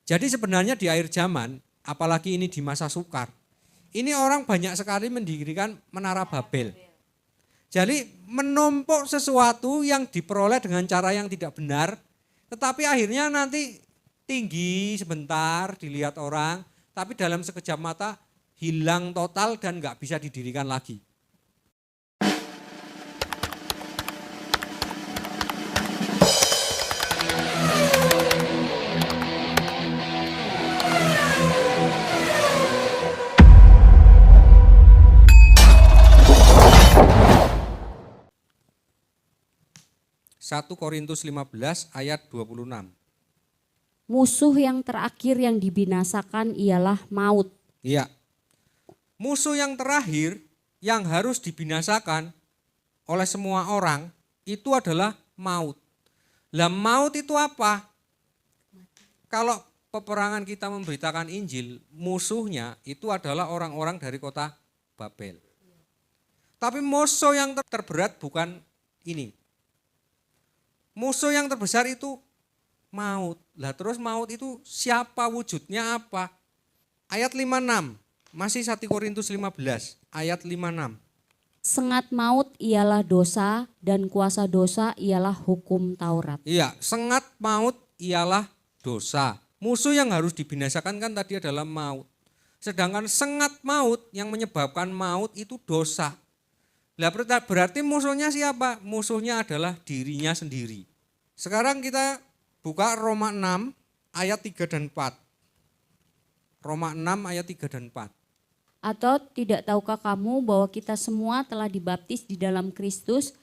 Jadi sebenarnya di akhir zaman, apalagi ini di masa sukar, ini orang banyak sekali mendirikan menara Babel. Jadi menumpuk sesuatu yang diperoleh dengan cara yang tidak benar, tetapi akhirnya nanti tinggi sebentar dilihat orang, tapi dalam sekejap mata hilang total dan nggak bisa didirikan lagi. Satu Korintus 15 ayat 26. Musuh yang terakhir yang dibinasakan ialah maut. Iya. Musuh yang terakhir yang harus dibinasakan oleh semua orang itu adalah maut. Lah maut itu apa? Kalau peperangan kita memberitakan Injil, musuhnya itu adalah orang-orang dari kota Babel. Tapi musuh yang terberat bukan ini. Musuh yang terbesar itu maut. Lah terus maut itu siapa, wujudnya apa? Ayat 56, masih 1 Korintus 15, ayat 56. Sengat maut ialah dosa dan kuasa dosa ialah hukum Taurat. Iya, sengat maut ialah dosa. Musuh yang harus dibinasakan kan tadi adalah maut. Sedangkan sengat maut yang menyebabkan maut itu dosa. Lah berarti musuhnya siapa? Musuhnya adalah dirinya sendiri. Sekarang kita buka Roma 6 ayat 3 dan 4. Roma 6 ayat 3 dan 4. Atau tidak tahukah kamu bahwa kita semua telah dibaptis di dalam Kristus,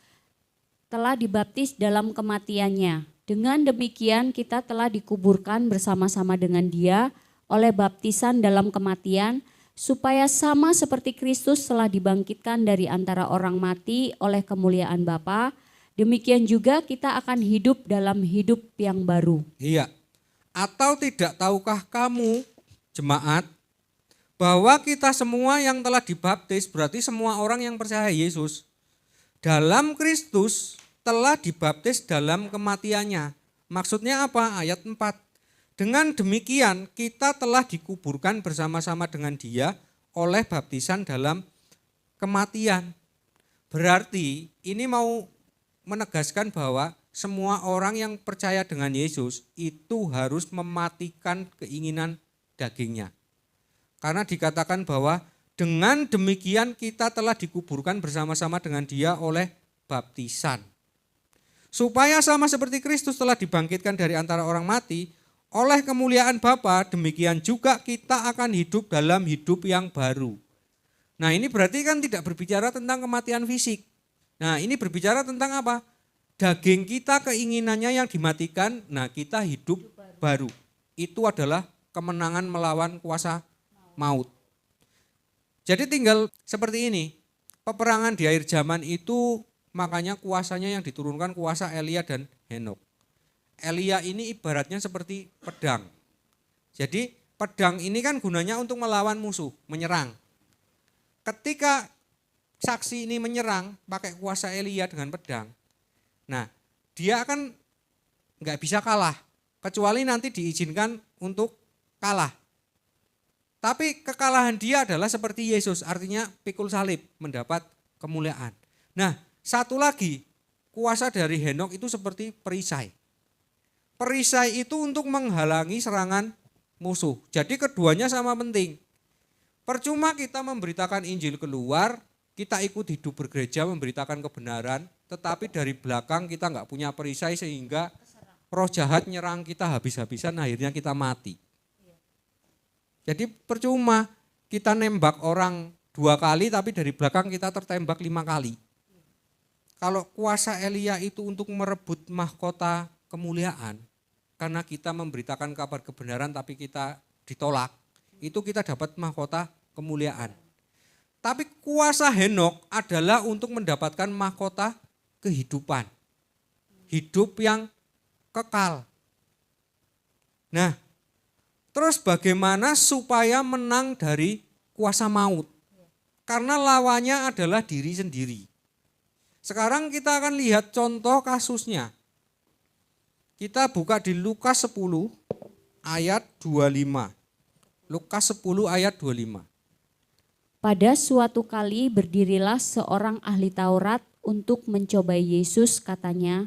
telah dibaptis dalam kematiannya. Dengan demikian kita telah dikuburkan bersama-sama dengan Dia oleh baptisan dalam kematian, supaya sama seperti Kristus telah dibangkitkan dari antara orang mati oleh kemuliaan Bapa, demikian juga kita akan hidup dalam hidup yang baru. Iya. Atau tidak tahukah kamu, jemaat, bahwa kita semua yang telah dibaptis, berarti semua orang yang percaya Yesus, dalam Kristus telah dibaptis dalam kematiannya. Maksudnya apa? Ayat 4. Dengan demikian kita telah dikuburkan bersama-sama dengan Dia oleh baptisan dalam kematian. Berarti ini mau menegaskan bahwa semua orang yang percaya dengan Yesus itu harus mematikan keinginan dagingnya. Karena dikatakan bahwa dengan demikian kita telah dikuburkan bersama-sama dengan Dia oleh baptisan. Supaya sama seperti Kristus telah dibangkitkan dari antara orang mati oleh kemuliaan Bapa, demikian juga kita akan hidup dalam hidup yang baru. Nah ini berarti kan tidak berbicara tentang kematian fisik. Nah ini berbicara tentang apa? Daging kita keinginannya yang dimatikan, nah kita hidup baru. Itu adalah kemenangan melawan kuasa maut. Jadi tinggal seperti ini, peperangan di akhir zaman itu makanya kuasanya yang diturunkan kuasa Elia dan Henok. Elia ini ibaratnya seperti pedang. Jadi pedang ini kan gunanya untuk melawan musuh, menyerang. Ketika saksi ini menyerang pakai kuasa Elia dengan pedang, nah dia akan nggak bisa kalah, kecuali nanti diizinkan untuk kalah. Tapi kekalahan dia adalah seperti Yesus, artinya pikul salib, mendapat kemuliaan. Nah satu lagi, kuasa dari Henok itu seperti perisai. Perisai itu untuk menghalangi serangan musuh. Jadi keduanya sama penting. Percuma kita memberitakan Injil keluar, kita ikut hidup bergereja memberitakan kebenaran, tetapi dari belakang kita nggak punya perisai sehingga roh jahat nyerang kita habis-habisan, akhirnya kita mati. Jadi percuma kita nembak orang 2 kali tapi dari belakang kita tertembak 5 kali. Kalau kuasa Elia itu untuk merebut mahkota kemuliaan, karena kita memberitakan kabar kebenaran tapi kita ditolak, itu kita dapat mahkota kemuliaan. Tapi kuasa Henok adalah untuk mendapatkan mahkota kehidupan. Hidup yang kekal. Nah, terus bagaimana supaya menang dari kuasa maut? Karena lawannya adalah diri sendiri. Sekarang kita akan lihat contoh kasusnya. Kita buka di Lukas 10 ayat 25. Lukas 10 ayat 25. Pada suatu kali berdirilah seorang ahli Taurat untuk mencobai Yesus, katanya,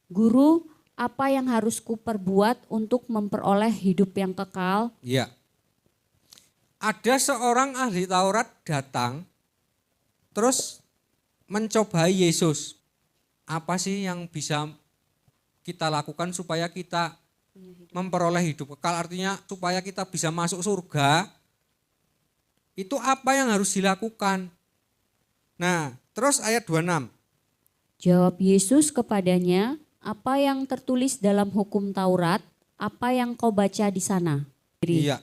"Guru, apa yang harus kuperbuat untuk memperoleh hidup yang kekal?" Ya. Ada seorang ahli Taurat datang terus mencobai Yesus. Apa sih yang bisa kita lakukan supaya kita memperoleh hidup kekal? Artinya supaya kita bisa masuk surga. Itu apa yang harus dilakukan? Nah, terus ayat 26. Jawab Yesus kepadanya, "Apa yang tertulis dalam hukum Taurat? Apa yang kau baca di sana?" Iya.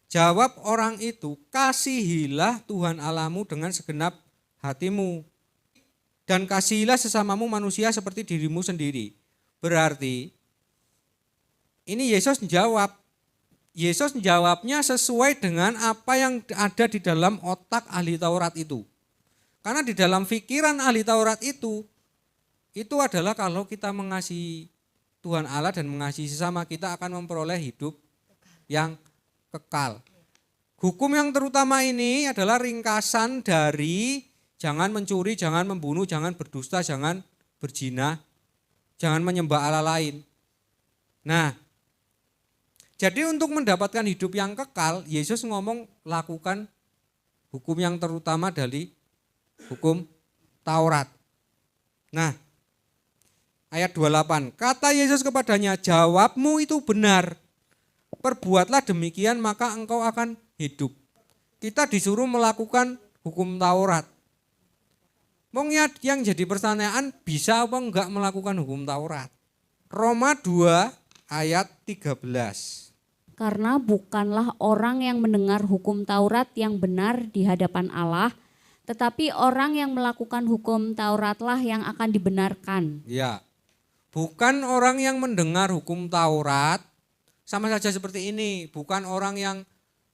Jawab orang itu, "Kasihilah Tuhan Allahmu dengan segenap hatimu, dan kasihilah sesamamu manusia seperti dirimu sendiri." Berarti ini Yesus menjawab. Yesus menjawabnya sesuai dengan apa yang ada di dalam otak ahli Taurat itu. Karena di dalam pikiran ahli Taurat itu adalah kalau kita mengasihi Tuhan Allah dan mengasihi sesama, kita akan memperoleh hidup yang kekal. Hukum yang terutama ini adalah ringkasan dari jangan mencuri, jangan membunuh, jangan berdusta, jangan berzina, jangan menyembah Allah lain. Nah, jadi untuk mendapatkan hidup yang kekal, Yesus ngomong lakukan hukum yang terutama dari hukum Taurat. Nah, ayat 28, kata Yesus kepadanya, "Jawabmu itu benar. Perbuatlah demikian maka engkau akan hidup." Kita disuruh melakukan hukum Taurat. Mongnya yang jadi pertanyaan, bisa apa enggak melakukan hukum Taurat? Roma 2 ayat 13. Karena bukanlah orang yang mendengar hukum Taurat yang benar di hadapan Allah, tetapi orang yang melakukan hukum Tauratlah yang akan dibenarkan. Ya, bukan orang yang mendengar hukum Taurat, sama saja seperti ini, bukan orang yang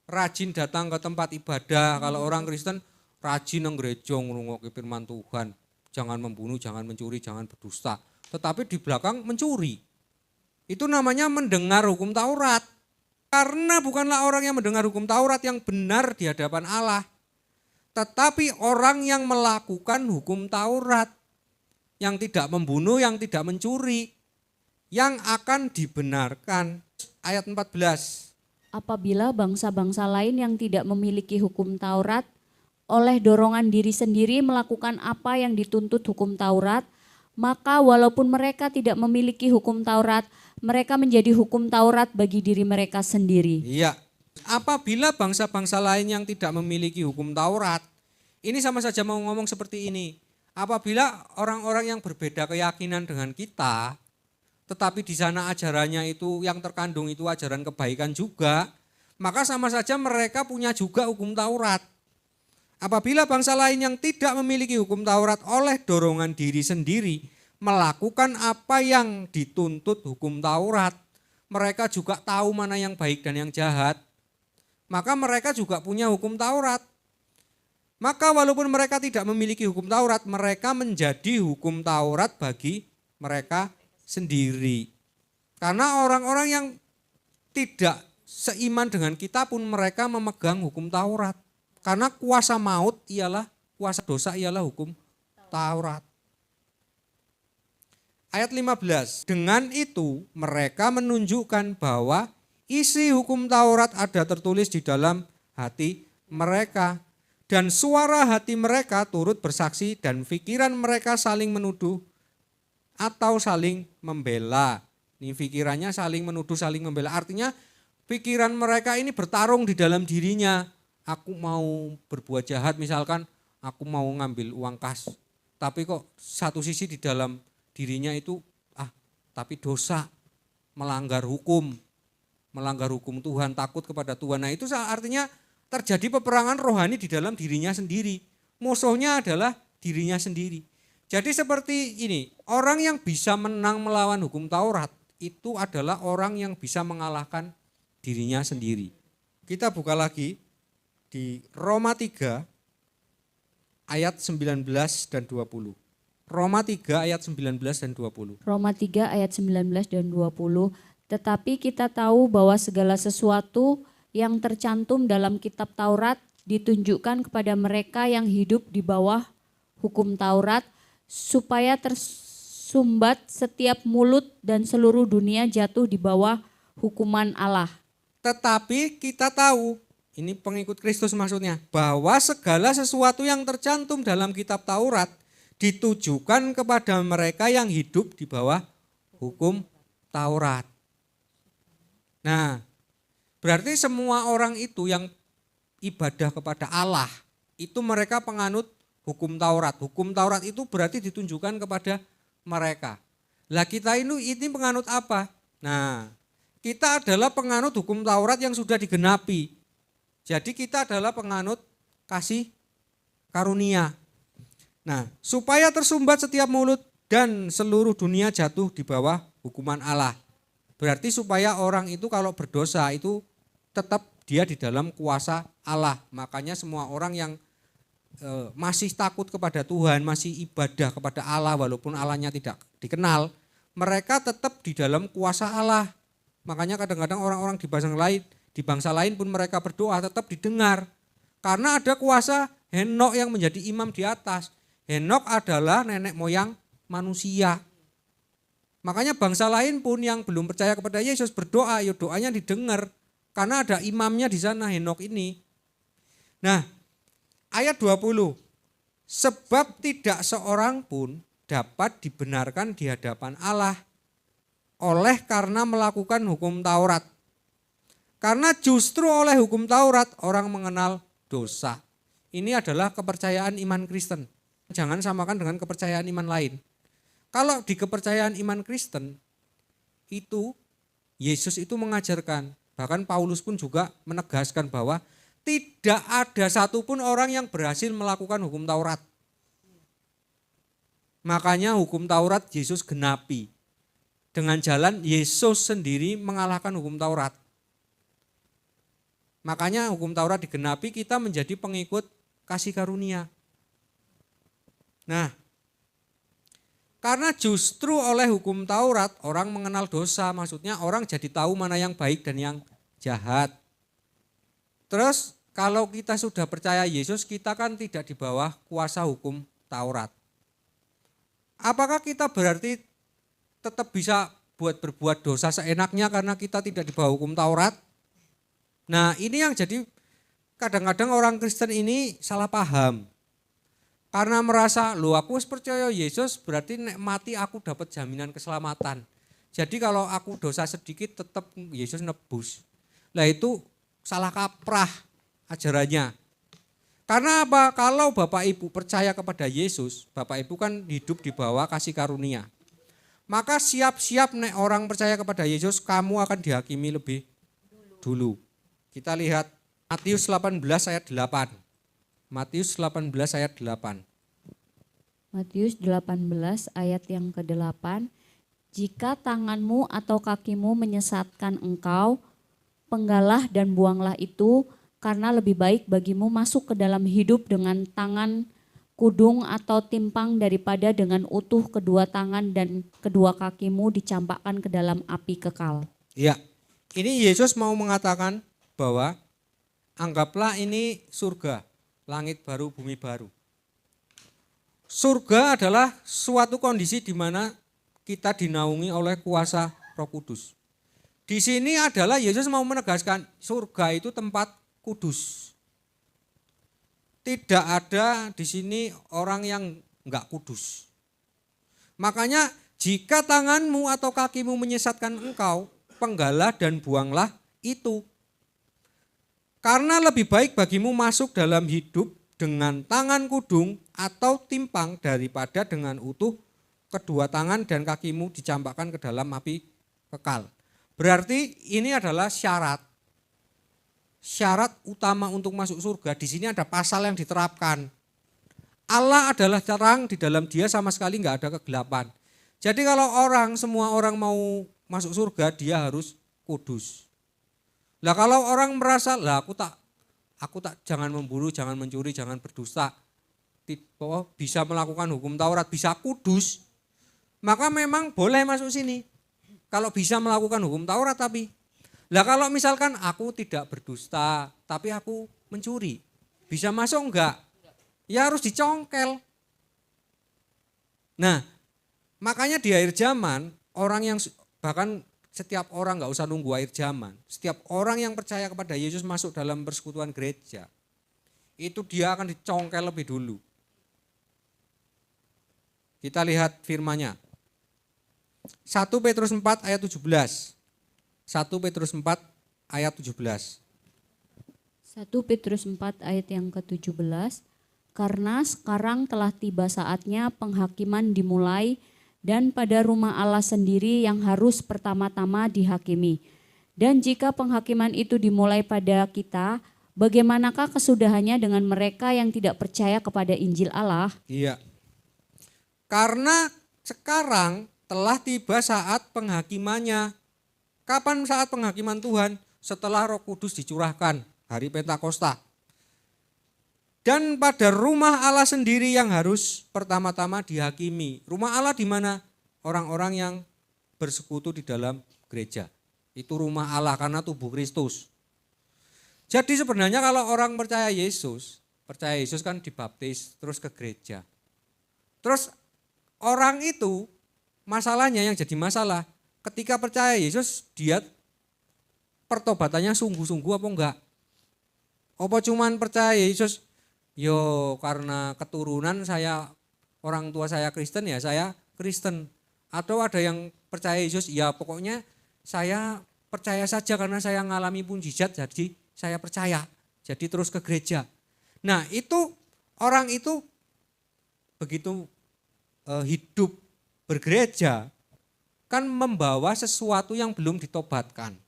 rajin datang ke tempat ibadah. Kalau orang Kristen rajin nang gereja ngrungokke firman Tuhan, jangan membunuh, jangan mencuri, jangan berdusta, tetapi di belakang mencuri. Itu namanya mendengar hukum Taurat. Karena bukanlah orang yang mendengar hukum Taurat yang benar di hadapan Allah, tetapi orang yang melakukan hukum Taurat, yang tidak membunuh, yang tidak mencuri, yang akan dibenarkan. Ayat 14. Apabila bangsa-bangsa lain yang tidak memiliki hukum Taurat, oleh dorongan diri sendiri melakukan apa yang dituntut hukum Taurat, maka walaupun mereka tidak memiliki hukum Taurat, mereka menjadi hukum Taurat bagi diri mereka sendiri. Iya, apabila bangsa-bangsa lain yang tidak memiliki hukum Taurat, ini sama saja mau ngomong seperti ini. Apabila orang-orang yang berbeda keyakinan dengan kita, tetapi di sana ajarannya itu yang terkandung itu ajaran kebaikan juga, maka sama saja mereka punya juga hukum Taurat. Apabila bangsa lain yang tidak memiliki hukum Taurat oleh dorongan diri sendiri melakukan apa yang dituntut hukum Taurat, mereka juga tahu mana yang baik dan yang jahat, maka mereka juga punya hukum Taurat. Maka walaupun mereka tidak memiliki hukum Taurat, mereka menjadi hukum Taurat bagi mereka sendiri. Karena orang-orang yang tidak seiman dengan kita pun mereka memegang hukum Taurat. Karena kuasa maut ialah, kuasa dosa ialah hukum Taurat. Ayat 15, dengan itu mereka menunjukkan bahwa isi hukum Taurat ada tertulis di dalam hati mereka. Dan suara hati mereka turut bersaksi dan pikiran mereka saling menuduh atau saling membela. Ini pikirannya saling menuduh, saling membela. Artinya pikiran mereka ini bertarung di dalam dirinya. Aku mau berbuat jahat, misalkan aku mau ngambil uang kas. Tapi kok satu sisi di dalam dirinya itu, tapi dosa, melanggar hukum Tuhan, takut kepada Tuhan. Nah itu artinya terjadi peperangan rohani di dalam dirinya sendiri. Musuhnya adalah dirinya sendiri. Jadi seperti ini, orang yang bisa menang melawan hukum Taurat itu adalah orang yang bisa mengalahkan dirinya sendiri. Kita buka lagi di Roma 3 ayat 19 dan 20. Roma 3 ayat 19 dan 20. Roma 3 ayat 19 dan 20. Tetapi kita tahu bahwa segala sesuatu yang tercantum dalam kitab Taurat ditunjukkan kepada mereka yang hidup di bawah hukum Taurat, supaya tersumbat setiap mulut dan seluruh dunia jatuh di bawah hukuman Allah. Tetapi kita tahu, ini pengikut Kristus maksudnya, bahwa segala sesuatu yang tercantum dalam kitab Taurat ditujukan kepada mereka yang hidup di bawah hukum Taurat. Nah, berarti semua orang itu yang ibadah kepada Allah, itu mereka penganut hukum Taurat. Hukum Taurat itu berarti ditunjukkan kepada mereka. Lah kita ini penganut apa? Nah, kita adalah penganut hukum Taurat yang sudah digenapi. Jadi kita adalah penganut kasih karunia. Nah, supaya tersumbat setiap mulut dan seluruh dunia jatuh di bawah hukuman Allah. Berarti supaya orang itu kalau berdosa itu tetap dia di dalam kuasa Allah. Makanya semua orang yang masih takut kepada Tuhan, masih ibadah kepada Allah walaupun Allahnya tidak dikenal, mereka tetap di dalam kuasa Allah. Makanya kadang-kadang orang-orang di bangsa lain pun mereka berdoa tetap didengar. Karena ada kuasa Henok yang menjadi imam di atas. Henok adalah nenek moyang manusia. Makanya bangsa lain pun yang belum percaya kepada Yesus berdoa, ya doanya didengar. Karena ada imamnya di sana, Henok ini. Nah, ayat 20. Sebab tidak seorang pun dapat dibenarkan di hadapan Allah oleh karena melakukan hukum Taurat. Karena justru oleh hukum Taurat orang mengenal dosa. Ini adalah kepercayaan iman Kristen. Jangan samakan dengan kepercayaan iman lain. Kalau di kepercayaan iman Kristen, itu Yesus itu mengajarkan, bahkan Paulus pun juga menegaskan bahwa tidak ada satupun orang yang berhasil melakukan hukum Taurat. Makanya hukum Taurat Yesus genapi. Dengan jalan Yesus sendiri mengalahkan hukum Taurat. Makanya hukum Taurat digenapi, kita menjadi pengikut kasih karunia. Nah, karena justru oleh hukum Taurat orang mengenal dosa, maksudnya orang jadi tahu mana yang baik dan yang jahat. Terus kalau kita sudah percaya Yesus, kita kan tidak di bawah kuasa hukum Taurat. Apakah kita berarti tetap bisa berbuat dosa seenaknya karena kita tidak di bawah hukum Taurat? Nah, ini yang jadi kadang-kadang orang Kristen ini salah paham. Karena merasa, aku percaya Yesus berarti nek mati aku dapat jaminan keselamatan. Jadi kalau aku dosa sedikit tetap Yesus nebus. Lah itu salah kaprah ajarannya. Karena apa? Kalau Bapak Ibu percaya kepada Yesus, Bapak Ibu kan hidup di bawah kasih karunia. Maka siap-siap nek orang percaya kepada Yesus, kamu akan dihakimi lebih dulu. Kita lihat Matius 18 ayat 8. Matius 18 ayat 8. Matius 18 ayat yang ke-8. Jika tanganmu atau kakimu menyesatkan engkau, penggalah dan buanglah itu, karena lebih baik bagimu masuk ke dalam hidup dengan tangan kudung atau timpang daripada dengan utuh kedua tangan dan kedua kakimu dicampakkan ke dalam api kekal. Iya, ini Yesus mau mengatakan bahwa anggaplah ini surga. Langit baru, bumi baru. Surga adalah suatu kondisi di mana kita dinaungi oleh kuasa Roh Kudus. Di sini adalah Yesus mau menegaskan surga itu tempat kudus. Tidak ada di sini orang yang enggak kudus. Makanya jika tanganmu atau kakimu menyesatkan engkau, penggalah dan buanglah itu. Karena lebih baik bagimu masuk dalam hidup dengan tangan kudung atau timpang daripada dengan utuh kedua tangan dan kakimu dicampakkan ke dalam api kekal. Berarti ini adalah syarat. Syarat utama untuk masuk surga. Di sini ada pasal yang diterapkan. Allah adalah terang, di dalam Dia sama sekali enggak ada kegelapan. Jadi kalau semua orang mau masuk surga, dia harus kudus. Lah kalau orang merasa, aku tak jangan memburu, jangan mencuri, jangan berdusta, bisa melakukan hukum Taurat, bisa kudus, maka memang boleh masuk sini. Kalau bisa melakukan hukum Taurat tapi. Lah kalau misalkan aku tidak berdusta tapi aku mencuri, bisa masuk enggak? Ya harus dicongkel. Nah, makanya di akhir zaman orang yang bahkan setiap orang enggak usah nunggu akhir zaman. Setiap orang yang percaya kepada Yesus masuk dalam persekutuan gereja, itu dia akan dicongkel lebih dulu. Kita lihat firman-Nya. 1 Petrus 4 ayat 17. 1 Petrus 4 ayat 17. 1 Petrus 4 ayat yang ke-17. Karena sekarang telah tiba saatnya penghakiman dimulai dan pada rumah Allah sendiri yang harus pertama-tama dihakimi. Dan jika penghakiman itu dimulai pada kita, bagaimanakah kesudahannya dengan mereka yang tidak percaya kepada Injil Allah? Iya. Karena sekarang telah tiba saat penghakimannya. Kapan saat penghakiman Tuhan? Setelah Roh Kudus dicurahkan, hari Pentakosta. Dan pada rumah Allah sendiri yang harus pertama-tama dihakimi. Rumah Allah di mana? Orang-orang yang bersekutu di dalam gereja. Itu rumah Allah karena tubuh Kristus. Jadi sebenarnya kalau orang percaya Yesus kan dibaptis terus ke gereja. Terus orang itu masalahnya yang jadi masalah ketika percaya Yesus dia pertobatannya sungguh-sungguh apa enggak? Apa cuman percaya Yesus yo karena keturunan saya orang tua saya Kristen ya saya Kristen, atau ada yang percaya Yesus ya pokoknya saya percaya saja karena saya ngalami mukjizat jadi saya percaya jadi terus ke gereja. Nah itu orang itu begitu hidup bergereja kan membawa sesuatu yang belum ditobatkan.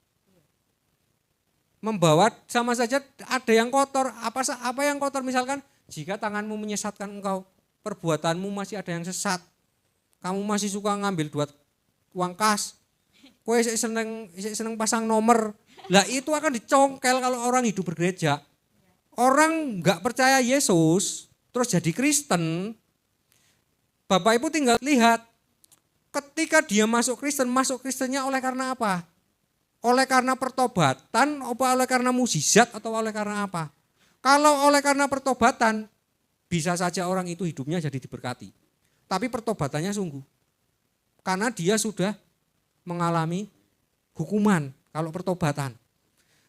Membawa sama saja ada yang kotor. Apa yang kotor? Misalkan jika tanganmu menyesatkan engkau, perbuatanmu masih ada yang sesat. Kamu masih suka ngambil uang kas. Kowe seneng pasang nomor. Lah itu akan dicongkel kalau orang hidup bergereja. Orang enggak percaya Yesus terus jadi Kristen. Bapak Ibu tinggal lihat, ketika dia masuk Kristennya oleh karena apa? Oleh karena pertobatan, oleh karena mukjizat, atau oleh karena apa? Kalau oleh karena pertobatan, bisa saja orang itu hidupnya jadi diberkati. Tapi pertobatannya sungguh. Karena dia sudah mengalami hukuman kalau pertobatan.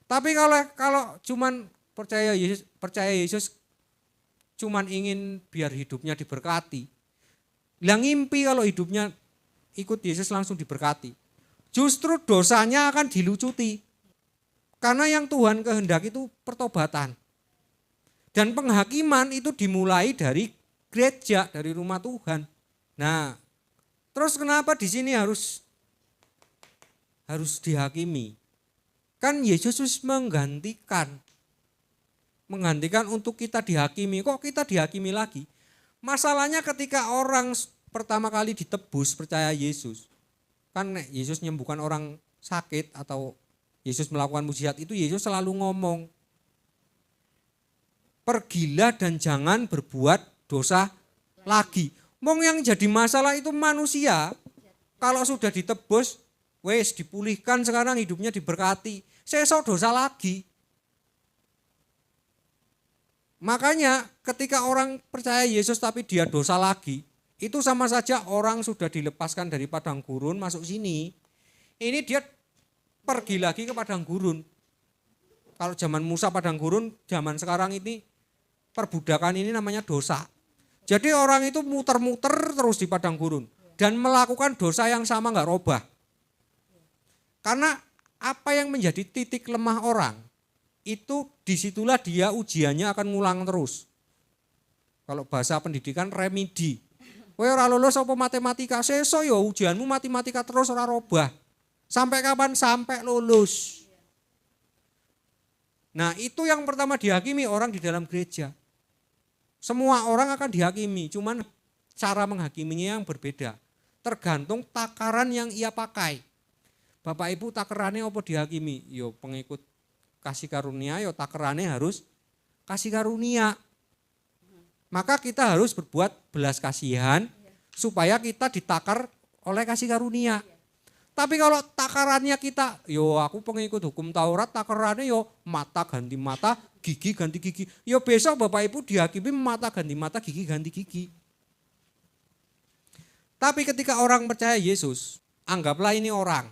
Tapi kalau cuman percaya Yesus cuman ingin biar hidupnya diberkati. Lah ngimpi kalau hidupnya ikut Yesus langsung diberkati. Justru dosanya akan dilucuti. Karena yang Tuhan kehendaki itu pertobatan. Dan penghakiman itu dimulai dari gereja, dari rumah Tuhan. Nah, terus kenapa di sini harus dihakimi? Kan Yesus menggantikan untuk kita dihakimi. Kok kita dihakimi lagi? Masalahnya ketika orang pertama kali ditebus percaya Yesus, kan Yesus menyembuhkan orang sakit atau Yesus melakukan mukjizat itu Yesus selalu ngomong, pergilah dan jangan berbuat dosa lagi. Mong yang jadi masalah itu manusia, kalau sudah ditebus, wes dipulihkan sekarang hidupnya diberkati, sesok dosa lagi. Makanya ketika orang percaya Yesus tapi dia dosa lagi, itu sama saja orang sudah dilepaskan dari padang gurun masuk sini. Ini dia pergi lagi ke padang gurun. Kalau zaman Musa padang gurun, zaman sekarang ini perbudakan ini namanya dosa. Jadi orang itu muter-muter terus di padang gurun dan melakukan dosa yang sama enggak robah. Karena apa yang menjadi titik lemah orang, itu disitulah dia ujiannya akan ngulang terus. Kalau bahasa pendidikan remedi. Kowe ora lulus apa matematika, sesuk ya ujianmu matematika terus ora robah. Sampai kapan? Sampai lulus. Nah, itu yang pertama dihakimi orang di dalam gereja. Semua orang akan dihakimi, cuman cara menghakiminya yang berbeda. Tergantung takaran yang ia pakai. Bapak Ibu takarannya apa dihakimi? Yo pengikut kasih karunia, yo takarannya harus kasih karunia. Maka kita harus berbuat belas kasihan supaya kita ditakar oleh kasih karunia. Tapi kalau takarannya kita, yo aku pengikut hukum Taurat, takarannya yo mata ganti mata, gigi ganti gigi. Yo besok Bapak Ibu dihakimi mata ganti mata, gigi ganti gigi. Tapi ketika orang percaya Yesus, anggaplah ini orang.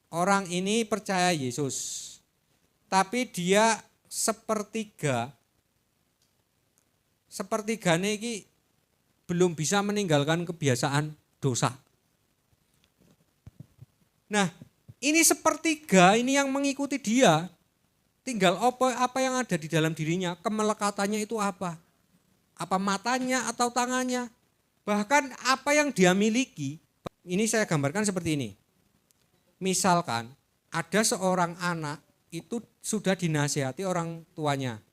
Orang ini percaya Yesus. Tapi dia sepertiganya ini belum bisa meninggalkan kebiasaan dosa. Nah, ini sepertiga ini yang mengikuti dia. Tinggal apa yang ada di dalam dirinya, kemelekatannya itu apa? Apa matanya atau tangannya? Bahkan apa yang dia miliki. Ini saya gambarkan seperti ini. Misalkan ada seorang anak itu sudah dinasihati orang tuanya.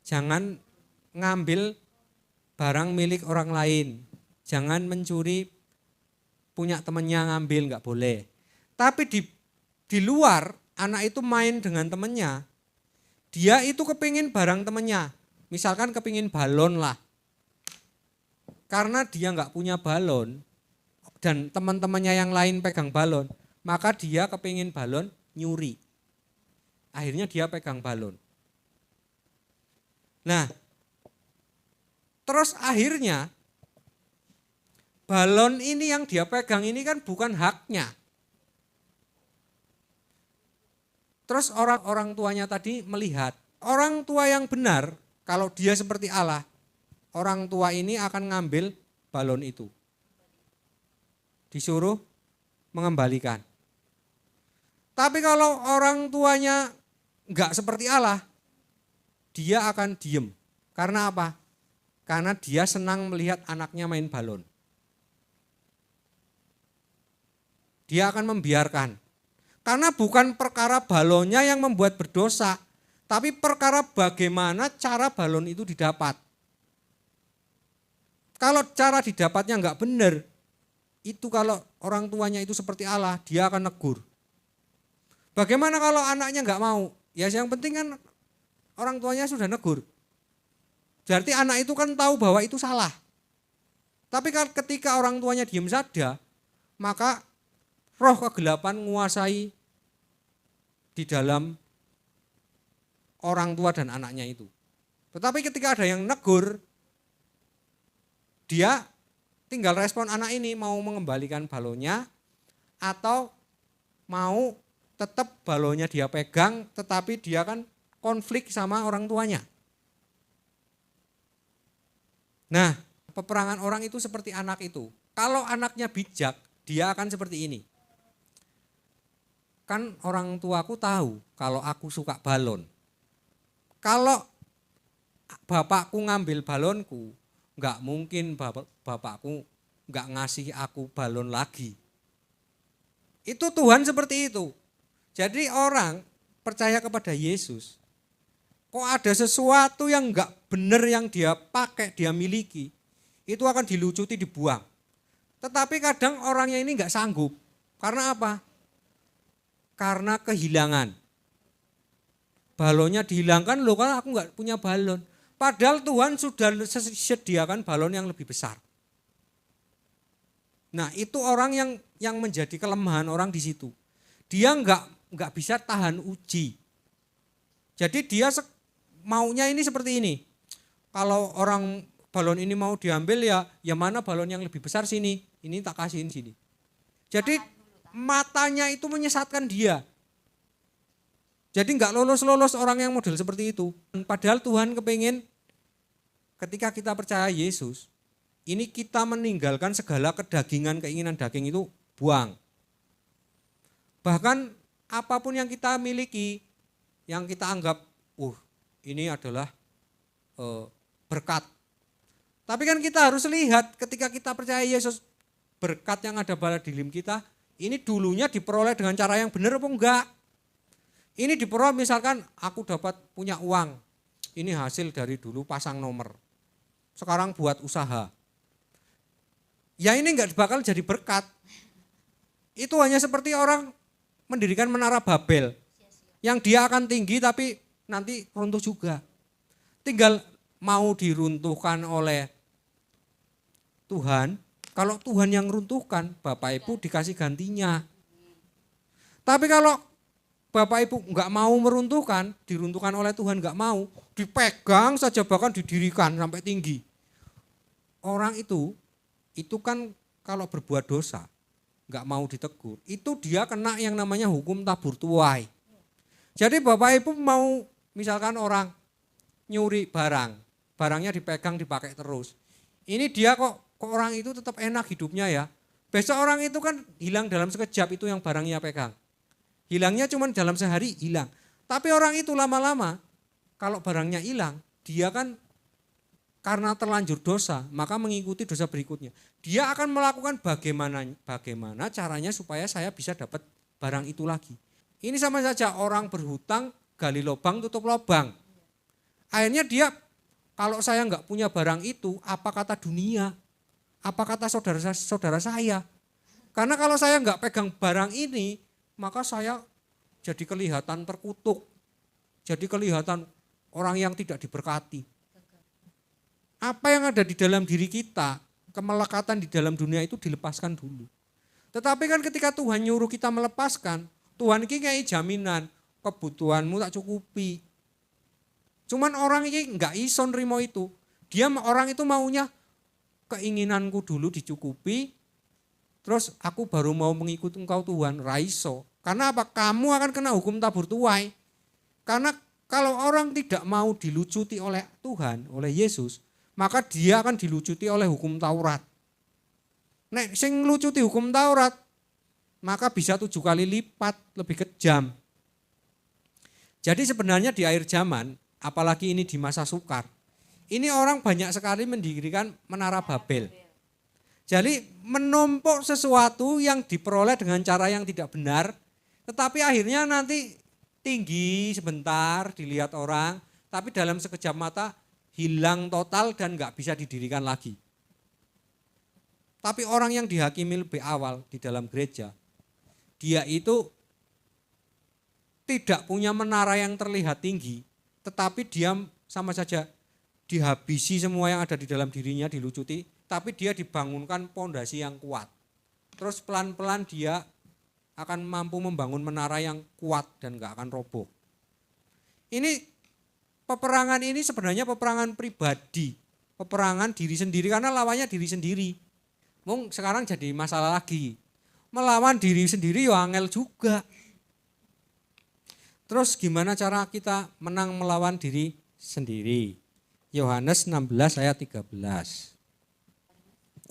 Jangan ngambil barang milik orang lain. Jangan mencuri punya temannya ngambil, enggak boleh. Tapi di luar anak itu main dengan temannya. Dia itu kepingin barang temannya. Misalkan kepingin balon lah. Karena dia enggak punya balon dan teman-temannya yang lain pegang balon, maka dia kepingin balon nyuri. Akhirnya dia pegang balon. Nah, terus akhirnya balon ini yang dia pegang ini kan bukan haknya. Terus orang tuanya tadi melihat, orang tua yang benar, kalau dia seperti Allah, orang tua ini akan ngambil balon itu. Disuruh mengembalikan. Tapi kalau orang tuanya enggak seperti Allah, dia akan diem. Karena apa? Karena dia senang melihat anaknya main balon. Dia akan membiarkan. Karena bukan perkara balonnya yang membuat berdosa, tapi perkara bagaimana cara balon itu didapat. Kalau cara didapatnya enggak benar, itu kalau orang tuanya itu seperti Allah, dia akan negur. Bagaimana kalau anaknya enggak mau? Ya yang penting kan orang tuanya sudah negur. Berarti anak itu kan tahu bahwa itu salah. Tapi ketika orang tuanya diam saja, maka roh kegelapan menguasai di dalam orang tua dan anaknya itu. Tetapi ketika ada yang negur, dia tinggal respon anak ini mau mengembalikan balonnya atau mau tetap balonnya dia pegang, tetapi dia kan konflik sama orang tuanya. Nah, peperangan orang itu seperti anak itu. Kalau anaknya bijak, dia akan seperti ini. Kan orang tuaku tahu kalau aku suka balon. Kalau bapakku ngambil balonku, enggak mungkin bapakku enggak ngasih aku balon lagi. Itu Tuhan seperti itu. Jadi orang percaya kepada Yesus, kok ada sesuatu yang enggak benar yang dia pakai, dia miliki, itu akan dilucuti, dibuang. Tetapi kadang orangnya ini enggak sanggup. Karena apa? Karena kehilangan. Balonnya dihilangkan, loh kan aku enggak punya balon. Padahal Tuhan sudah sediakan balon yang lebih besar. Nah, itu orang yang menjadi kelemahan orang di situ. Dia enggak bisa tahan uji. Jadi dia maunya ini seperti ini. Kalau orang balon ini mau diambil ya mana balon yang lebih besar sini. Ini tak kasihin sini. Jadi matanya itu menyesatkan dia. Jadi enggak lolos-lolos orang yang model seperti itu. Padahal Tuhan kepingin ketika kita percaya Yesus, ini kita meninggalkan segala kedagingan, keinginan daging itu buang. Bahkan apapun yang kita miliki, yang kita anggap, ini adalah berkat. Tapi kan kita harus lihat ketika kita percaya Yesus, berkat yang ada pada diri kita, ini dulunya diperoleh dengan cara yang benar apa enggak? Ini diperoleh misalkan aku dapat punya uang, ini hasil dari dulu pasang nomor. Sekarang buat usaha. Ya ini enggak bakal jadi berkat. Itu hanya seperti orang mendirikan menara Babel. Yang dia akan tinggi tapi nanti runtuh juga. Tinggal mau diruntuhkan oleh Tuhan, Kalau Tuhan yang runtuhkan, Bapak Ibu dikasih gantinya. Tapi kalau Bapak Ibu enggak mau meruntuhkan, diruntuhkan oleh Tuhan enggak mau, dipegang saja bahkan didirikan sampai tinggi. Orang itu kan kalau berbuat dosa, enggak mau ditegur, itu dia kena yang namanya hukum tabur tuai. Jadi Bapak Ibu mau misalkan orang nyuri barangnya dipegang dipakai terus. Ini dia kok orang itu tetap enak hidupnya ya. Besok orang itu kan hilang dalam sekejap itu yang barangnya pegang. Hilangnya cuma dalam sehari hilang. Tapi orang itu lama-lama kalau barangnya hilang, dia kan karena terlanjur dosa, maka mengikuti dosa berikutnya. Dia akan melakukan bagaimana caranya supaya saya bisa dapat barang itu lagi. Ini sama saja orang berhutang, gali lubang, tutup lubang. Akhirnya dia, kalau saya enggak punya barang itu, apa kata dunia? Apa kata saudara saya? Karena kalau saya enggak pegang barang ini, maka saya jadi kelihatan terkutuk. Jadi kelihatan orang yang tidak diberkati. Apa yang ada di dalam diri kita, kemelekatan di dalam dunia itu dilepaskan dulu. Tetapi kan ketika Tuhan nyuruh kita melepaskan, Tuhan ini kayak jaminan, kebutuhanmu tak cukupi. Cuman orang ini enggak iso nrimo itu. Orang itu maunya keinginanku dulu dicukupi, terus aku baru mau mengikut Engkau Tuhan, raiso. Karena apa? Kamu akan kena hukum tabur tuai. Karena kalau orang tidak mau dilucuti oleh Tuhan, oleh Yesus, maka dia akan dilucuti oleh hukum Taurat. Nek sing ngelucuti hukum Taurat, maka bisa 7 kali lipat lebih kejam. Jadi sebenarnya di akhir zaman, apalagi ini di masa sukar, ini orang banyak sekali mendirikan menara Babel. Jadi menumpuk sesuatu yang diperoleh dengan cara yang tidak benar, tetapi akhirnya nanti tinggi sebentar dilihat orang, tapi dalam sekejap mata hilang total dan enggak bisa didirikan lagi. Tapi orang yang dihakimi lebih awal di dalam gereja, dia itu tidak punya menara yang terlihat tinggi, tetapi dia sama saja dihabisi semua yang ada di dalam dirinya, dilucuti, tapi dia dibangunkan pondasi yang kuat. Terus pelan-pelan dia akan mampu membangun menara yang kuat dan enggak akan roboh. Ini peperangan ini sebenarnya peperangan pribadi, peperangan diri sendiri karena lawannya diri sendiri. Sekarang jadi masalah lagi. Melawan diri sendiri ya angel juga. Terus gimana cara kita menang melawan diri sendiri? Yohanes 16 ayat 13.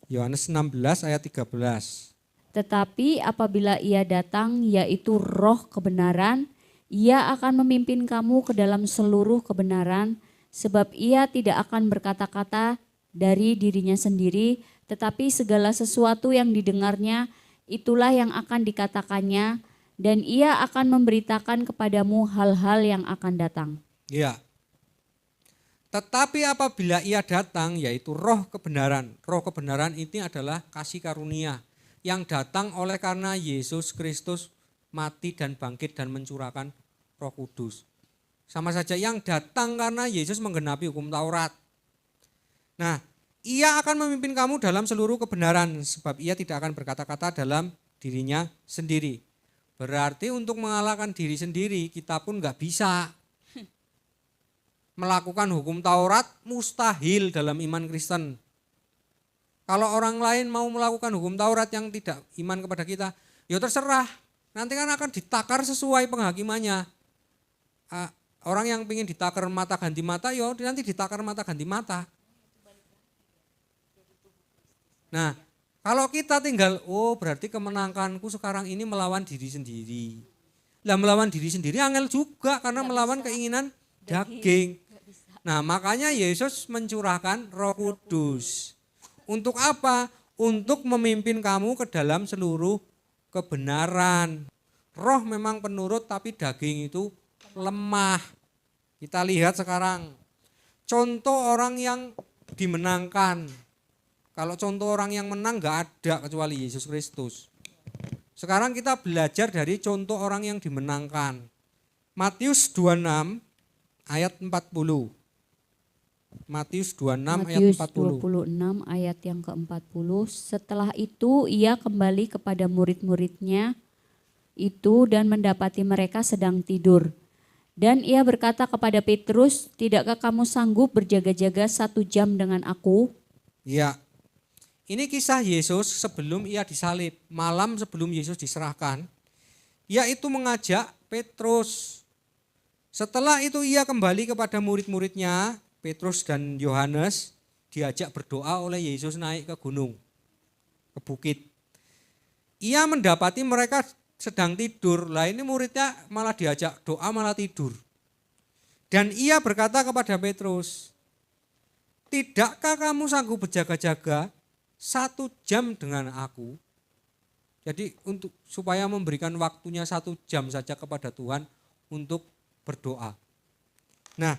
Yohanes 16 ayat 13. Tetapi apabila Ia datang, yaitu Roh kebenaran, Ia akan memimpin kamu ke dalam seluruh kebenaran, sebab Ia tidak akan berkata-kata dari dirinya sendiri, tetapi segala sesuatu yang didengarnya, itulah yang akan dikatakannya, dan Ia akan memberitakan kepadamu hal-hal yang akan datang. Ya. Tetapi apabila Ia datang, yaitu Roh kebenaran. Roh kebenaran ini adalah kasih karunia yang datang oleh karena Yesus Kristus mati dan bangkit dan mencurahkan Roh Kudus. Sama saja yang datang karena Yesus menggenapi hukum Taurat. Nah, Ia akan memimpin kamu dalam seluruh kebenaran, sebab Ia tidak akan berkata-kata dalam dirinya sendiri. Berarti untuk mengalahkan diri sendiri kita pun enggak bisa. Melakukan hukum Taurat mustahil dalam iman Kristen. Kalau orang lain mau melakukan hukum Taurat yang tidak iman kepada kita, ya terserah. Nanti kan akan ditakar sesuai penghakimannya. Orang yang ingin ditakar mata ganti mata, ya nanti ditakar mata ganti mata. Nah, kalau kita tinggal, berarti kemenanganku sekarang ini melawan diri sendiri. Lah melawan diri sendiri angel juga karena melawan keinginan daging. Nah, makanya Yesus mencurahkan Roh Kudus. Untuk apa? Untuk memimpin kamu ke dalam seluruh kebenaran. Roh memang penurut tapi daging itu lemah. Kita lihat sekarang. Contoh orang yang dimenangkan. Kalau contoh orang yang menang enggak ada kecuali Yesus Kristus. Sekarang kita belajar dari contoh orang yang dimenangkan. Matius 26 ayat 40. Matius 26 ayat Matius 40. 26 ayat yang ke-40. Setelah itu ia kembali kepada murid-muridnya itu dan mendapati mereka sedang tidur. Dan ia berkata kepada Petrus, "Tidakkah kamu sanggup berjaga-jaga 1 jam dengan aku?" Ya, ini kisah Yesus sebelum ia disalib. Malam sebelum Yesus diserahkan, ia itu mengajak Petrus. Setelah itu ia kembali kepada murid-muridnya, Petrus dan Yohanes, diajak berdoa oleh Yesus naik ke gunung, ke bukit. Ia mendapati mereka sedang tidur, lah ini muridnya malah diajak doa malah tidur. Dan ia berkata kepada Petrus, "Tidakkah kamu sanggup berjaga-jaga 1 jam dengan aku?" Jadi supaya memberikan waktunya 1 jam saja kepada Tuhan untuk berdoa. Nah,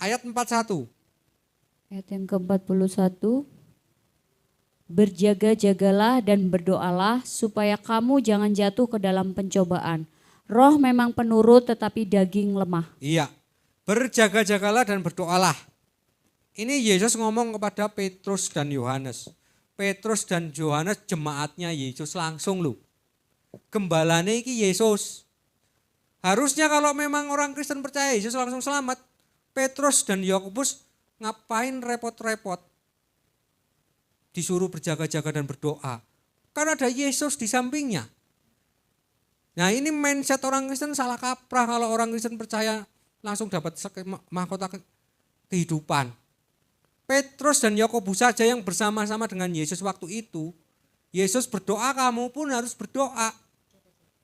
ayat 41. Ayat yang ke-41. Berjaga-jagalah dan berdoalah supaya kamu jangan jatuh ke dalam pencobaan. Roh memang penurut tetapi daging lemah. Iya, berjaga-jagalah dan berdoalah. Ini Yesus ngomong kepada Petrus dan Yohanes. Petrus dan Yohanes jemaatnya Yesus langsung loh. Gembalane iki Yesus. Harusnya kalau memang orang Kristen percaya Yesus langsung selamat, Petrus dan Yakobus ngapain repot-repot disuruh berjaga-jaga dan berdoa? Karena ada Yesus di sampingnya. Nah, ini mindset orang Kristen salah kaprah kalau orang Kristen percaya langsung dapat mahkota kehidupan. Petrus dan Yakobus saja yang bersama-sama dengan Yesus waktu itu. Yesus berdoa, kamu pun harus berdoa.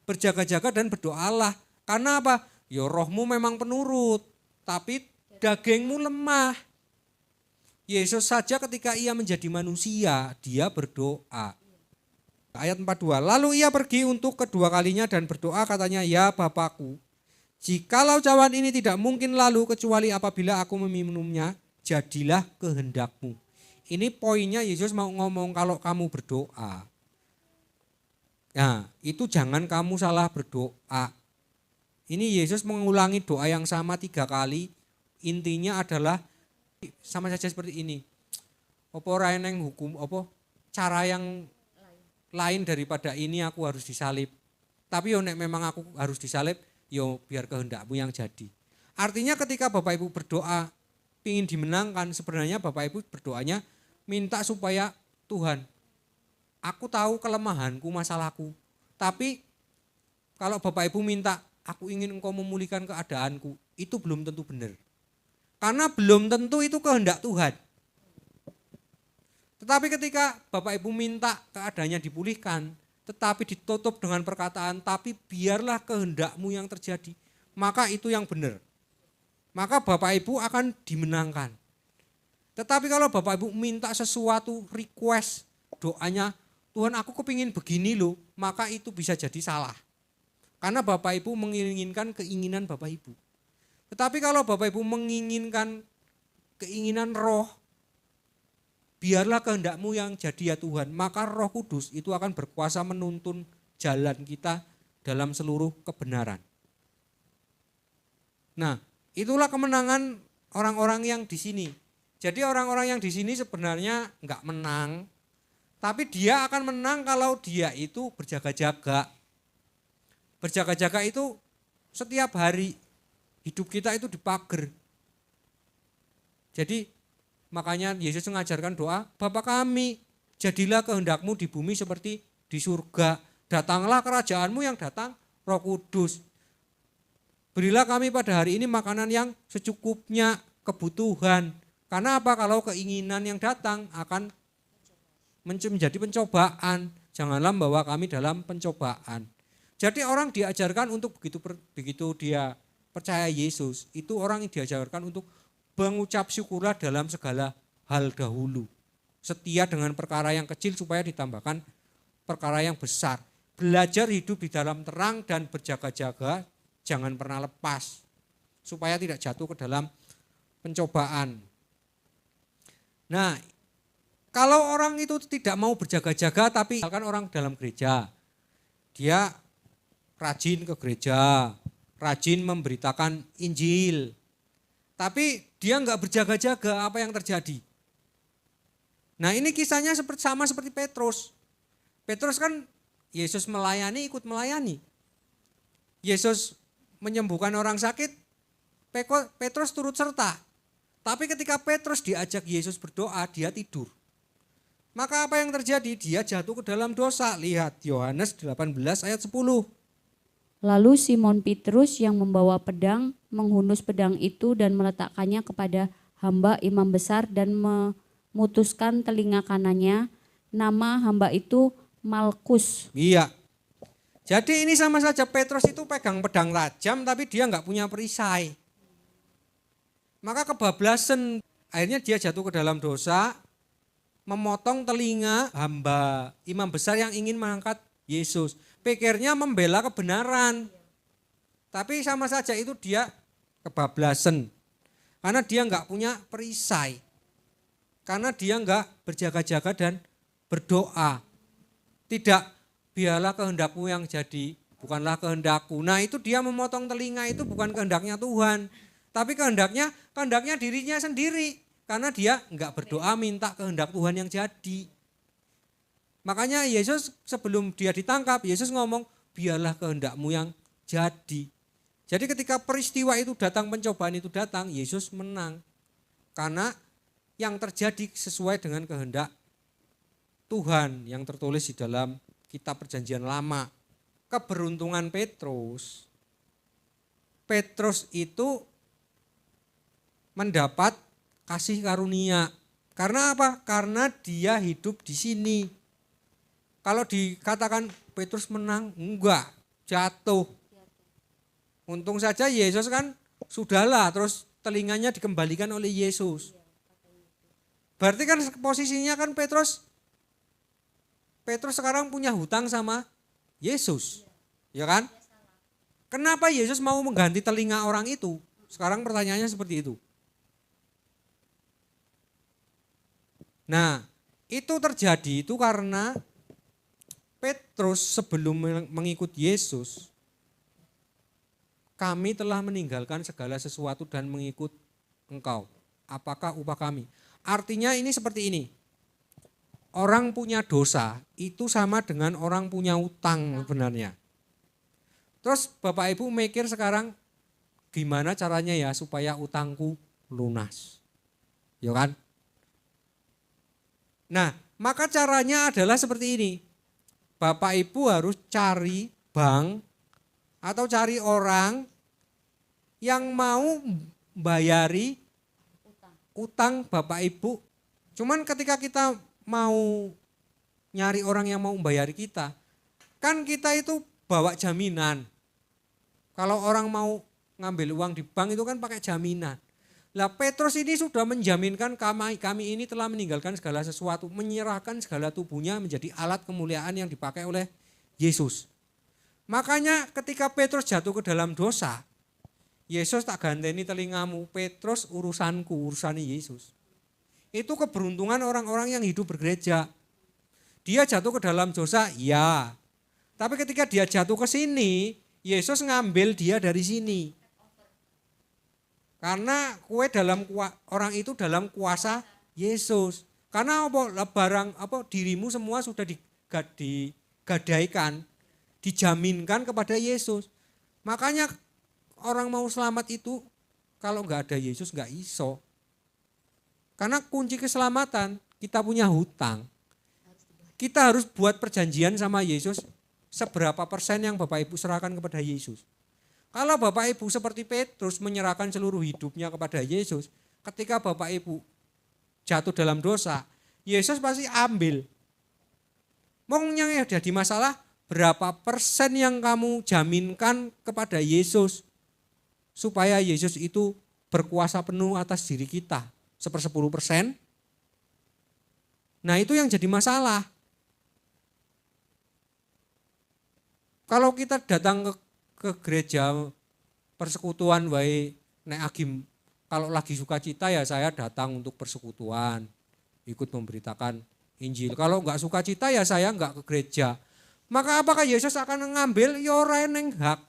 Berjaga-jaga dan berdoalah. Karena apa? Ya rohmu memang penurut, tapi dagingmu lemah. Yesus saja ketika ia menjadi manusia, dia berdoa. Ayat 42, lalu ia pergi untuk kedua kalinya dan berdoa katanya, "Ya Bapakku, jikalau cawan ini tidak mungkin lalu kecuali apabila aku meminumnya, jadilah kehendakmu." Ini poinnya Yesus mau ngomong kalau kamu berdoa. Nah, itu jangan kamu salah berdoa. Ini Yesus mengulangi doa yang sama 3 kali. Intinya adalah sama saja seperti ini. Apa ora eneng hukum apa cara yang lain daripada ini aku harus disalib. Tapi yo nek memang aku harus disalib, yo biar kehendakmu yang jadi. Artinya ketika Bapak Ibu berdoa ingin dimenangkan, sebenarnya Bapak Ibu berdoanya minta supaya Tuhan, aku tahu kelemahanku, masalahku. Tapi kalau Bapak Ibu minta, aku ingin engkau memulihkan keadaanku, itu belum tentu benar. Karena belum tentu itu kehendak Tuhan. Tetapi ketika Bapak Ibu minta keadaannya dipulihkan, tetapi ditutup dengan perkataan, tapi biarlah kehendakmu yang terjadi, maka itu yang benar. Maka Bapak Ibu akan dimenangkan. Tetapi kalau Bapak Ibu minta sesuatu, request, doanya, Tuhan aku kepingin begini loh, maka itu bisa jadi salah. Karena Bapak Ibu menginginkan keinginan Bapak Ibu. Tetapi kalau Bapak Ibu menginginkan keinginan roh, biarlah kehendakmu yang jadi ya Tuhan, maka Roh Kudus itu akan berkuasa menuntun jalan kita dalam seluruh kebenaran. Nah, itulah kemenangan orang-orang yang di sini. Jadi orang-orang yang di sini sebenarnya enggak menang, tapi dia akan menang kalau dia itu berjaga-jaga. Berjaga-jaga itu setiap hari. Hidup kita itu dipager. Jadi makanya Yesus mengajarkan doa, Bapa kami, jadilah kehendakmu di bumi seperti di surga. Datanglah kerajaanmu yang datang Roh Kudus. Berilah kami pada hari ini makanan yang secukupnya, kebutuhan. Karena apa? Kalau keinginan yang datang akan menjadi pencobaan. Janganlah membawa kami dalam pencobaan. Jadi orang diajarkan untuk begitu dia percaya Yesus, itu orang yang diajarkan untuk mengucap syukurlah dalam segala hal dahulu. Setia dengan perkara yang kecil supaya ditambahkan perkara yang besar. Belajar hidup di dalam terang dan berjaga-jaga, jangan pernah lepas. Supaya tidak jatuh ke dalam pencobaan. Nah, kalau orang itu tidak mau berjaga-jaga, tapi misalkan orang dalam gereja, dia rajin ke gereja, rajin memberitakan Injil. Tapi dia nggak berjaga-jaga apa yang terjadi. Nah ini kisahnya sama seperti Petrus. Petrus kan Yesus melayani, ikut melayani. Yesus menyembuhkan orang sakit, Petrus turut serta. Tapi ketika Petrus diajak Yesus berdoa, dia tidur. Maka apa yang terjadi? Dia jatuh ke dalam dosa. Lihat Yohanes 18 ayat 10. Lalu Simon Petrus yang membawa pedang menghunus pedang itu dan meletakkannya kepada hamba imam besar dan memutuskan telinga kanannya. Nama hamba itu Malkus. Iya. Jadi ini sama saja, Petrus itu pegang pedang tajam tapi dia nggak punya perisai. Maka kebablasan, akhirnya dia jatuh ke dalam dosa, memotong telinga hamba imam besar yang ingin mengangkat Yesus. Pikirnya membela kebenaran. Tapi sama saja itu dia kebablasan. Karena dia enggak punya perisai. Karena dia enggak berjaga-jaga dan berdoa. Tidak, biarlah kehendakmu yang jadi, bukanlah kehendakku. Nah itu dia memotong telinga itu bukan kehendaknya Tuhan. Tapi kehendaknya dirinya sendiri. Karena dia enggak berdoa minta kehendak Tuhan yang jadi. Makanya Yesus sebelum dia ditangkap, Yesus ngomong biarlah kehendakmu yang jadi. Jadi ketika peristiwa itu datang, pencobaan itu datang, Yesus menang. Karena yang terjadi sesuai dengan kehendak Tuhan yang tertulis di dalam kitab Perjanjian Lama. Keberuntungan Petrus itu mendapat kasih karunia. Karena apa? Karena dia hidup di sini. Kalau dikatakan Petrus menang, enggak, jatuh. Untung saja Yesus kan sudahlah, terus telinganya dikembalikan oleh Yesus. Berarti kan posisinya kan Petrus sekarang punya hutang sama Yesus. Ya kan? Kenapa Yesus mau mengganti telinga orang itu? Sekarang pertanyaannya seperti itu. Nah, itu terjadi itu karena Petrus sebelum mengikut Yesus, kami telah meninggalkan segala sesuatu dan mengikut engkau. Apakah upah kami? Artinya ini seperti ini. Orang punya dosa itu sama dengan orang punya utang sebenarnya. Terus Bapak Ibu mikir sekarang gimana caranya ya supaya utangku lunas. Ya kan? Nah, maka caranya adalah seperti ini. Bapak Ibu harus cari bank atau cari orang yang mau bayari utang Bapak Ibu. Cuman ketika kita mau nyari orang yang mau membayari kita, kan kita itu bawa jaminan. Kalau orang mau ngambil uang di bank itu kan pakai jaminan. Lah Petrus ini sudah menjaminkan kami ini telah meninggalkan segala sesuatu, menyerahkan segala tubuhnya menjadi alat kemuliaan yang dipakai oleh Yesus. Makanya ketika Petrus jatuh ke dalam dosa, Yesus tak ganteni telingamu, Petrus urusanku, urusan Yesus. Itu keberuntungan orang-orang yang hidup bergereja. Dia jatuh ke dalam dosa, ya. Tapi ketika dia jatuh ke sini, Yesus ngambil dia dari sini. Karena orang itu dalam kuasa Yesus. Karena dirimu semua sudah digadaikan, dijaminkan kepada Yesus. Makanya orang mau selamat itu kalau enggak ada Yesus enggak iso. Karena kunci keselamatan kita punya hutang. Kita harus buat perjanjian sama Yesus seberapa persen yang Bapak Ibu serahkan kepada Yesus. Kalau Bapak Ibu seperti Petrus menyerahkan seluruh hidupnya kepada Yesus, ketika Bapak Ibu jatuh dalam dosa, Yesus pasti ambil. Yang jadi masalah, berapa persen yang kamu jaminkan kepada Yesus, supaya Yesus itu berkuasa penuh atas diri kita, 10%. Nah itu yang jadi masalah. Kalau kita datang ke gereja persekutuan nek agim, kalau lagi sukacita ya saya datang untuk persekutuan, ikut memberitakan Injil. Kalau enggak sukacita ya saya enggak ke gereja. Maka apakah Yesus akan mengambil? Ya ora eneng hak.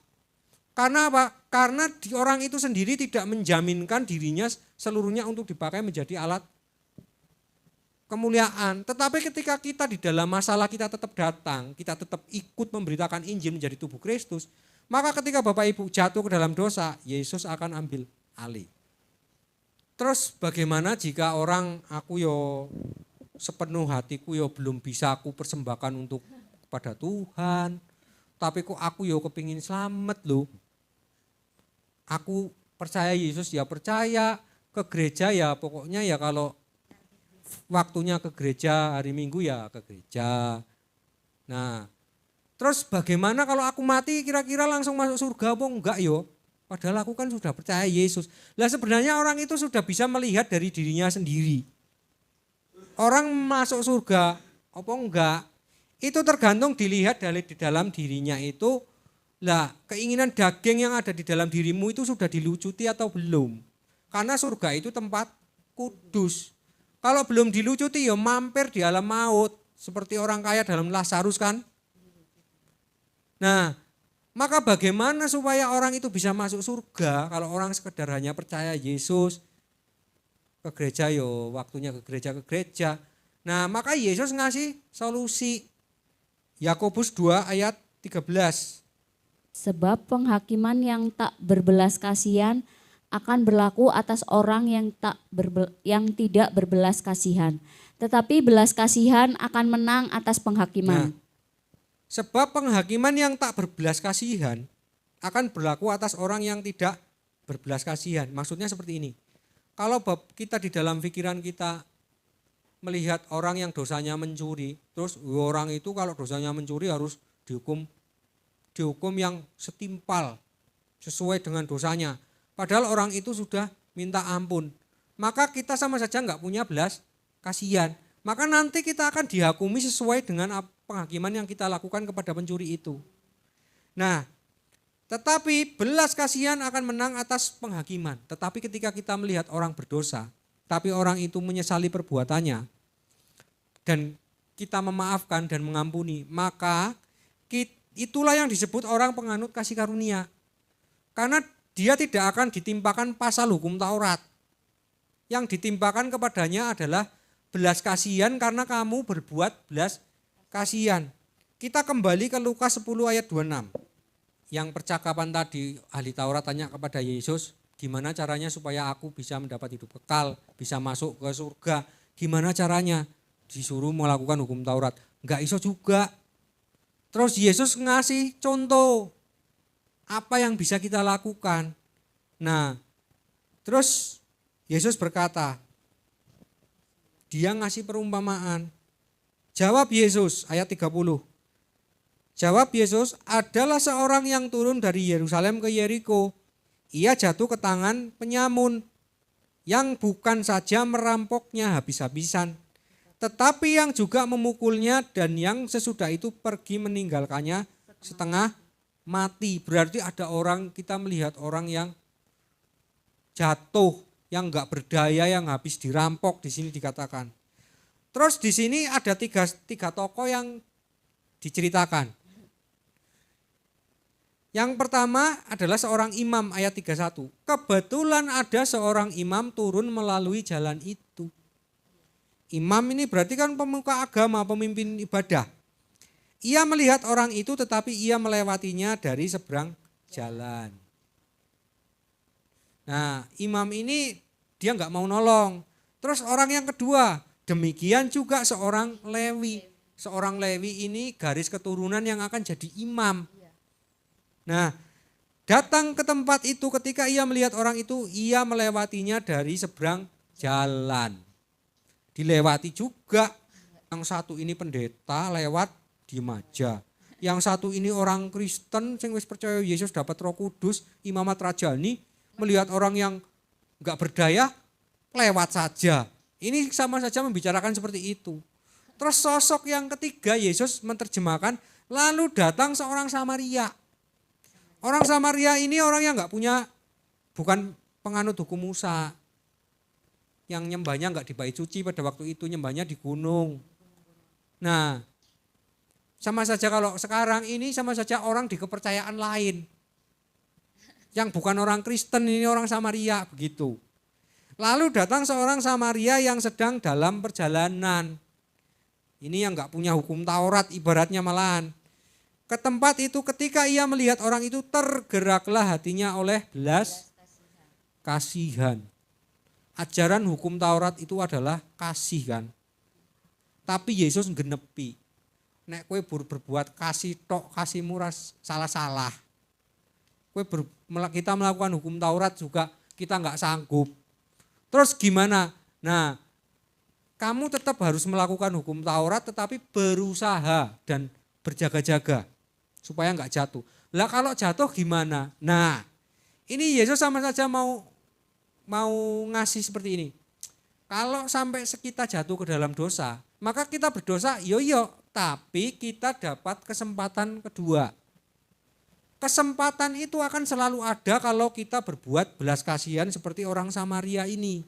Karena apa? Karena orang itu sendiri tidak menjaminkan dirinya seluruhnya untuk dipakai menjadi alat kemuliaan. Tetapi ketika kita di dalam masalah kita tetap datang, kita tetap ikut memberitakan Injil menjadi tubuh Kristus, maka ketika Bapak Ibu jatuh ke dalam dosa, Yesus akan ambil alih. Terus bagaimana jika orang aku yo sepenuh hatiku yo belum bisa aku persembahkan untuk kepada Tuhan, tapi kok aku yo kepingin selamat loh. Aku percaya Yesus ya percaya, ke gereja ya pokoknya ya kalau waktunya ke gereja hari Minggu ya ke gereja. Nah, terus bagaimana kalau aku mati kira-kira langsung masuk surga apa enggak yo? Padahal aku kan sudah percaya Yesus. Lah sebenarnya orang itu sudah bisa melihat dari dirinya sendiri. Orang masuk surga apa enggak? Itu tergantung dilihat dari di dalam dirinya itu. Lah keinginan daging yang ada di dalam dirimu itu sudah dilucuti atau belum? Karena surga itu tempat kudus. Kalau belum dilucuti ya mampir di alam maut. Seperti orang kaya dalam Lazarus kan. Nah, maka bagaimana supaya orang itu bisa masuk surga kalau orang sekedar hanya percaya Yesus. Ke gereja yo waktunya ke gereja. Nah, maka Yesus ngasih solusi. Yakobus 2 ayat 13. Sebab penghakiman yang tak berbelas kasihan akan berlaku atas orang yang tidak berbelas kasihan. Tetapi belas kasihan akan menang atas penghakiman. Nah, sebab penghakiman yang tak berbelas kasihan akan berlaku atas orang yang tidak berbelas kasihan. Maksudnya seperti ini. Kalau kita di dalam pikiran kita melihat orang yang dosanya mencuri, terus orang itu kalau dosanya mencuri harus dihukum yang setimpal sesuai dengan dosanya. Padahal orang itu sudah minta ampun. Maka kita sama saja enggak punya belas kasihan. Maka nanti kita akan dihakumi sesuai dengan penghakiman yang kita lakukan kepada pencuri itu. Nah, tetapi belas kasihan akan menang atas penghakiman. Tetapi ketika kita melihat orang berdosa, tapi orang itu menyesali perbuatannya, dan kita memaafkan dan mengampuni, maka itulah yang disebut orang penganut kasih karunia. Karena dia tidak akan ditimpakan pasal hukum Taurat. Yang ditimpakan kepadanya adalah belas kasihan karena kamu berbuat belas kasihan. Kita kembali ke Lukas 10 ayat 26. Yang percakapan tadi ahli Taurat tanya kepada Yesus, gimana caranya supaya aku bisa mendapat hidup kekal, bisa masuk ke surga. Gimana caranya? Disuruh melakukan hukum Taurat. Enggak iso juga. Terus Yesus ngasih contoh apa yang bisa kita lakukan. Nah, terus Yesus berkata, dia ngasih perumpamaan. Jawab Yesus ayat 30. Jawab Yesus, adalah seorang yang turun dari Yerusalem ke Yeriko. Ia jatuh ke tangan penyamun yang bukan saja merampoknya habis-habisan, tetapi yang juga memukulnya dan yang sesudah itu pergi meninggalkannya setengah mati. Berarti ada orang, kita melihat orang yang jatuh, yang enggak berdaya, yang habis dirampok, di sini dikatakan. Terus di sini ada tiga tokoh yang diceritakan. Yang pertama adalah seorang imam ayat 31. Kebetulan ada seorang imam turun melalui jalan itu. Imam ini berarti kan pemuka agama, pemimpin ibadah. Ia melihat orang itu tetapi ia melewatinya dari seberang jalan. Nah, imam ini dia enggak mau nolong. Terus orang yang kedua, demikian juga seorang Lewi. Seorang Lewi ini garis keturunan yang akan jadi imam. Nah, datang ke tempat itu ketika ia melihat orang itu, ia melewatinya dari seberang jalan. Dilewati juga. Yang satu ini pendeta lewat diem aja. Yang satu ini orang Kristen sing wis percaya Yesus dapat Roh Kudus, imamat rajani, melihat orang yang enggak berdaya lewat saja. Ini sama saja membicarakan seperti itu. Terus sosok yang ketiga Yesus menerjemahkan, lalu datang seorang Samaria. Orang Samaria ini orang yang enggak punya, bukan penganut hukum Musa. Yang nyembahnya enggak di bait suci pada waktu itu, nyembahnya di gunung. Nah, sama saja kalau sekarang ini sama saja orang di kepercayaan lain. Yang bukan orang Kristen, ini orang Samaria, begitu. Lalu datang seorang Samaria yang sedang dalam perjalanan. Ini yang enggak punya hukum Taurat ibaratnya malahan. Ke tempat itu ketika ia melihat orang itu tergeraklah hatinya oleh belas kasihan. Ajaran hukum Taurat itu adalah kasih kan. Tapi Yesus genepi. Nek kowe berbuat kasih tok, kasih murah salah-salah. Kita melakukan hukum Taurat juga kita enggak sanggup. Terus gimana? Nah, kamu tetap harus melakukan hukum Taurat tetapi berusaha dan berjaga-jaga supaya enggak jatuh. Lah kalau jatuh gimana? Nah, ini Yesus sama saja mau ngasih seperti ini. Kalau sampai kita jatuh ke dalam dosa, maka kita berdosa, yo, tapi kita dapat kesempatan kedua. Kesempatan itu akan selalu ada kalau kita berbuat belas kasihan seperti orang Samaria ini.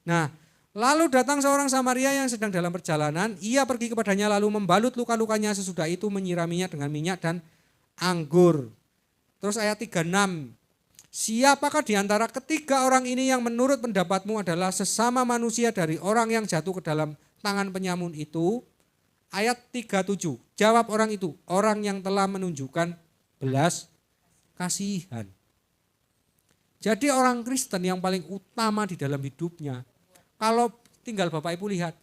Nah, lalu datang seorang Samaria yang sedang dalam perjalanan, ia pergi kepadanya lalu membalut luka-lukanya, sesudah itu menyiraminya dengan minyak dan anggur. Terus ayat 36, siapakah di antara ketiga orang ini yang menurut pendapatmu adalah sesama manusia dari orang yang jatuh ke dalam tangan penyamun itu? Ayat 37, jawab orang itu, orang yang telah menunjukkan belas kasihan. Jadi orang Kristen yang paling utama di dalam hidupnya, kalau tinggal Bapak Ibu lihat,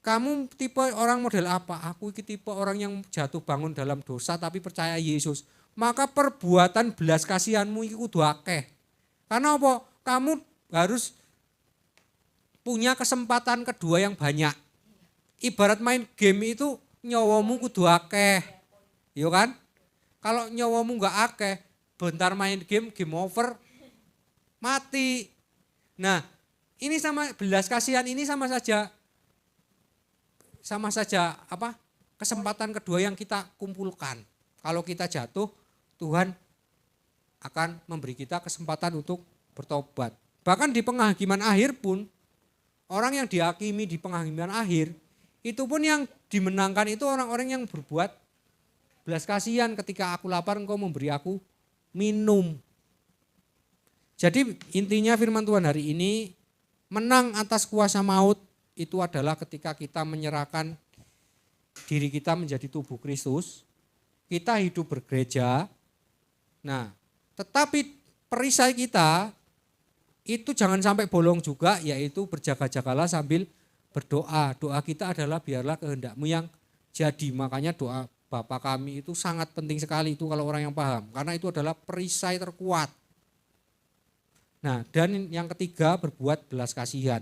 kamu tipe orang model apa? Aku tipe orang yang jatuh bangun dalam dosa tapi percaya Yesus. Maka perbuatan belas kasihanmu itu kudu akeh. Karena apa? Kamu harus punya kesempatan kedua yang banyak. Ibarat main game itu nyawamu kudu akeh. Iya kan? Kalau nyawamu enggak akeh, bentar main game over, mati. Nah, ini sama belas kasihan ini sama saja apa? Kesempatan kedua yang kita kumpulkan. Kalau kita jatuh, Tuhan akan memberi kita kesempatan untuk bertobat. Bahkan di penghakiman akhir pun, orang yang dihakimi di penghakiman akhir, itu pun yang dimenangkan itu orang-orang yang berbuat belas kasihan, ketika aku lapar engkau memberi aku minum. Jadi intinya firman Tuhan hari ini, menang atas kuasa maut itu adalah ketika kita menyerahkan diri kita menjadi tubuh Kristus, kita hidup bergereja. Nah, tetapi perisai kita itu jangan sampai bolong juga, yaitu berjaga-jagalah sambil berdoa. Doa kita adalah biarlah kehendakmu yang jadi. Makanya doa Bapa kami itu sangat penting sekali itu kalau orang yang paham. Karena itu adalah perisai terkuat. Nah, dan yang ketiga berbuat belas kasihan.